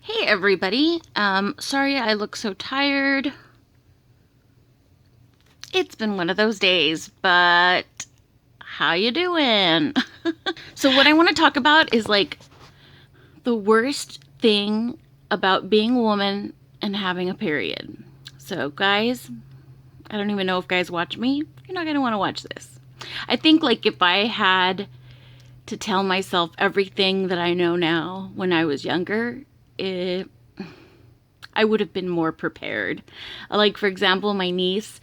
Hey everybody. Sorry I look so tired. It's been one of those days, but how you doing? So what I want to talk about is like the worst thing about being a woman and having a period. So guys, I don't even know if guys watch me. You're not going to want to watch this. I think like if I had to tell myself everything that I know now when I was younger, I would have been more prepared. Like, for example, my niece,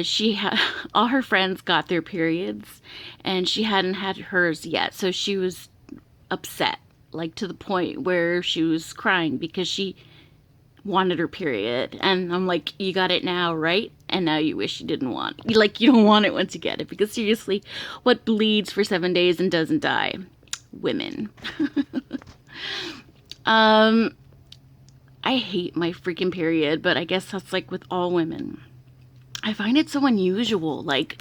she had all her friends got their periods and she hadn't had hers yet. So she was upset, like to the point where she was crying because she wanted her period. And I'm like, you got it now, right? And now you wish you didn't want it. Like, you don't want it once you get it because seriously, what bleeds for 7 days and doesn't die? Women. um, I hate my freaking period, but I guess that's like with all women. I find it so unusual. Like,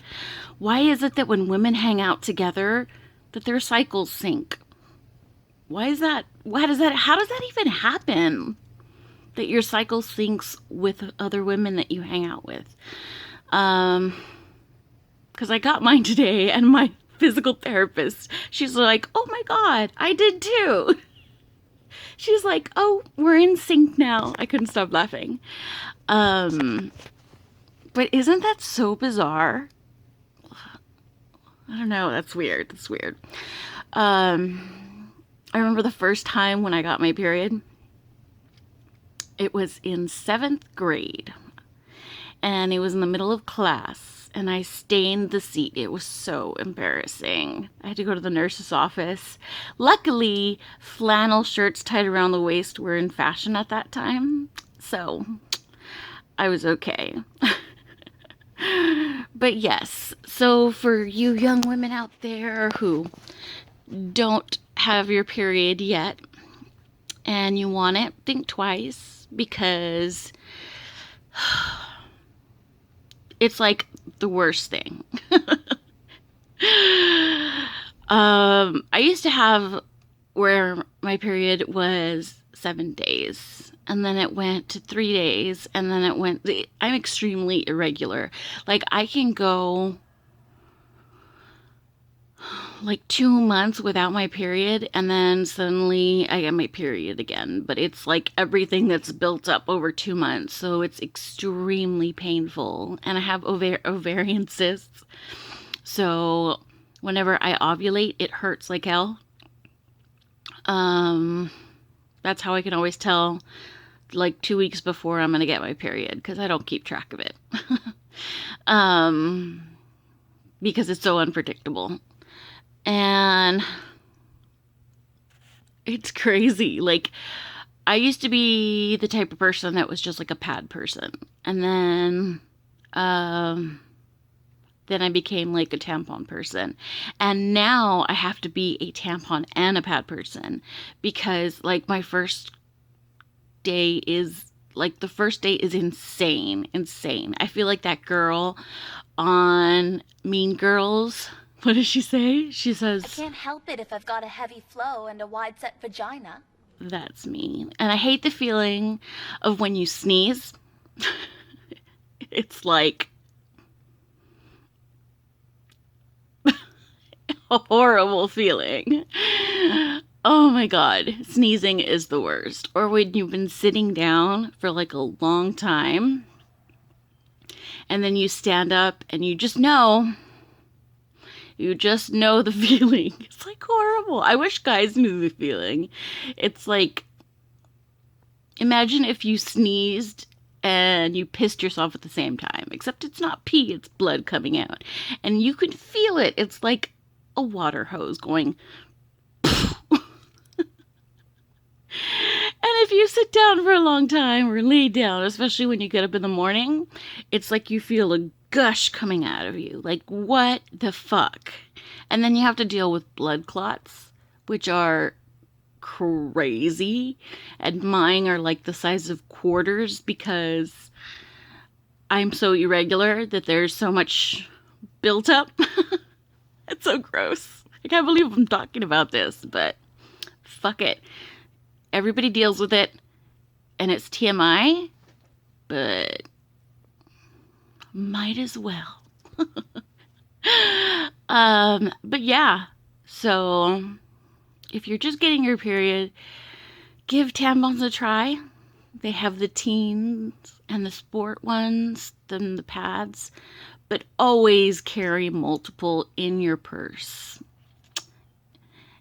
why is it that when women hang out together, that their cycles sync? Why is that? How does that even happen? That your cycle syncs with other women that you hang out with? Because I got mine today, and my physical therapist, she's like, oh my God, I did too. She's like, oh, we're in sync now. I couldn't stop laughing. Um, but isn't that so bizarre? I don't know. That's weird. That's weird. I remember the first time when I got my period. It was in 7th grade. And it was in the middle of class. And I stained the seat. It was so embarrassing. I had to go to the nurse's office. Luckily, flannel shirts tied around the waist were in fashion at that time. So I was okay. But yes, so for you young women out there who don't have your period yet and you want it, think twice because it's like the worst thing. I used to have where my period was 7 days, and then it went to 3 days, and then it went. I'm extremely irregular. Like, I can go like 2 months without my period, and then suddenly I get my period again. But it's like everything that's built up over 2 months, so it's extremely painful. And I have ovarian cysts, so whenever I ovulate, it hurts like hell. That's how I can always tell, like 2 weeks before I'm gonna get my period, because I don't keep track of it. um, because it's so unpredictable. And it's crazy. Like, I used to be the type of person that was just like a pad person. And then I became like a tampon person. And now I have to be a tampon and a pad person because like my first day is like the first day is insane, insane. I feel like that girl on Mean Girls. What does she say? She says, I can't help it if I've got a heavy flow and a wide set vagina. that's me. And I hate the feeling of when you sneeze. It's like a horrible feeling. Oh my God, sneezing is the worst. Or when you've been sitting down for like a long time and then you stand up and you just know the feeling. It's like horrible. I wish guys knew the feeling. It's like, imagine if you sneezed and you pissed yourself at the same time, except it's not pee, it's blood coming out. And you can feel it. It's like a water hose going. And if you sit down for a long time or lay down, especially when you get up in the morning, it's like you feel a gush coming out of you. Like, what the fuck? And then you have to deal with blood clots, which are crazy. And mine are like the size of quarters because I'm so irregular that there's so much built up. It's so gross. I can't believe I'm talking about this, but fuck it. everybody deals with it, and it's TMI, but might as well. But yeah, so if you're just getting your period, give tampons a try. They have the teens and the sport ones, then the pads, but always carry multiple in your purse.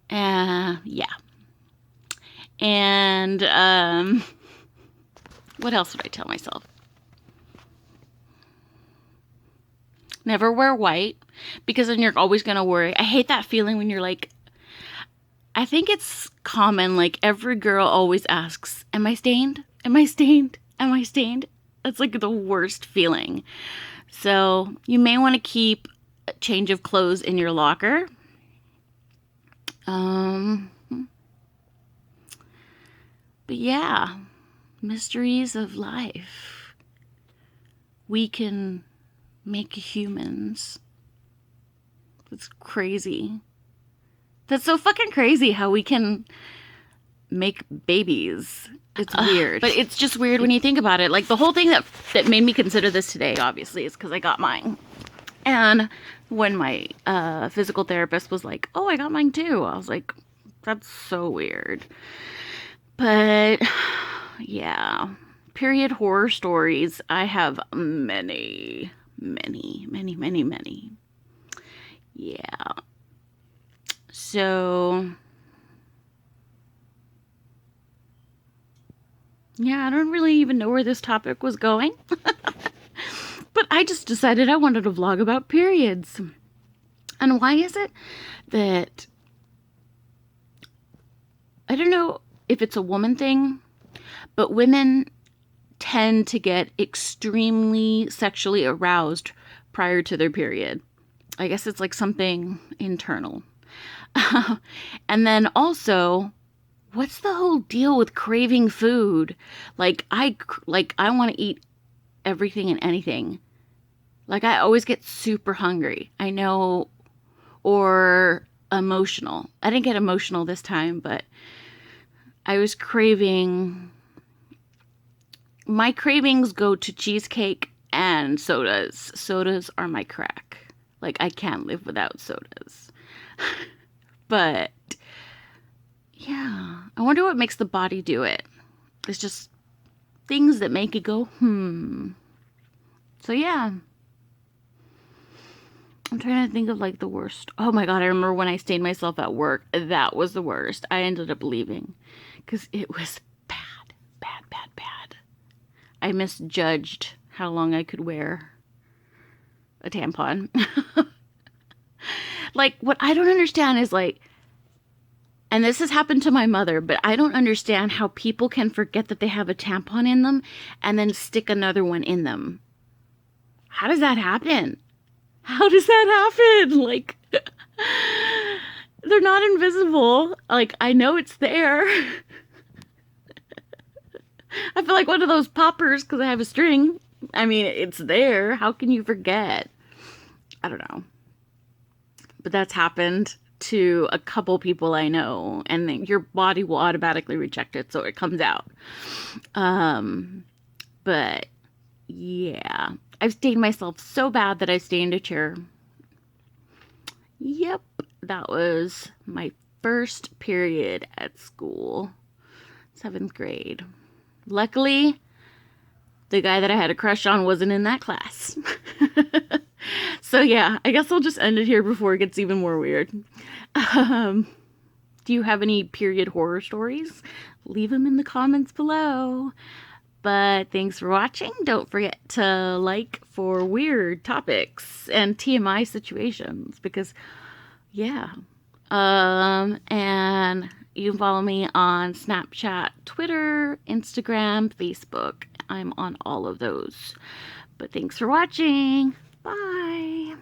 Yeah. And what else would I tell myself? Never wear white, because then you're always going to worry. I hate that feeling when you're like, I think it's common, like every girl always asks, am I stained? Am I stained? Am I stained? That's like the worst feeling. So you may want to keep a change of clothes in your locker. But yeah, mysteries of life. We can make humans. That's crazy. That's so fucking crazy how we can make babies. It's weird. But it's just weird when you think about it. Like the whole thing that made me consider this today, obviously, is because I got mine. And when my physical therapist was like, oh, I got mine too. I was like, that's so weird. But yeah, period horror stories. I have many. Yeah. So, yeah, I don't really even know where this topic was going. But I just decided I wanted to vlog about periods. And why is it that, I don't know if it's a woman thing, but women tend to get extremely sexually aroused prior to their period. I guess it's like something internal. And then also, what's the whole deal with craving food? Like I want to eat everything and anything. Like I always get super hungry. I know, or emotional. I didn't get emotional this time, but I was craving. My cravings go to cheesecake and sodas. Sodas are my crack. Like I can't live without sodas. But yeah, I wonder what makes the body do it. It's just things that make it go, So yeah. I'm trying to think of like the worst. Oh my God, I remember when I stained myself at work. That was the worst. I ended up leaving because it was bad. I misjudged how long I could wear a tampon. Like, what I don't understand is like, and this has happened to my mother, but I don't understand how people can forget that they have a tampon in them and then stick another one in them. How does that happen? How does that happen? Like, they're not invisible. Like, I know it's there. I feel like one of those poppers because I have a string. I mean, it's there. How can you forget? I don't know. But that's happened to a couple people I know, and then your body will automatically reject it, so it comes out. But yeah, I've stained myself so bad that I stained a chair. Yep, that was my first period at school, 7th grade. Luckily, the guy that I had a crush on wasn't in that class. So yeah, I guess I'll just end it here before it gets even more weird. Do you have any period horror stories? Leave them in the comments below. But thanks for watching. Don't forget to like for weird topics and TMI situations because, yeah. And you can follow me on Snapchat, Twitter, Instagram, Facebook. I'm on all of those. But thanks for watching. Bye.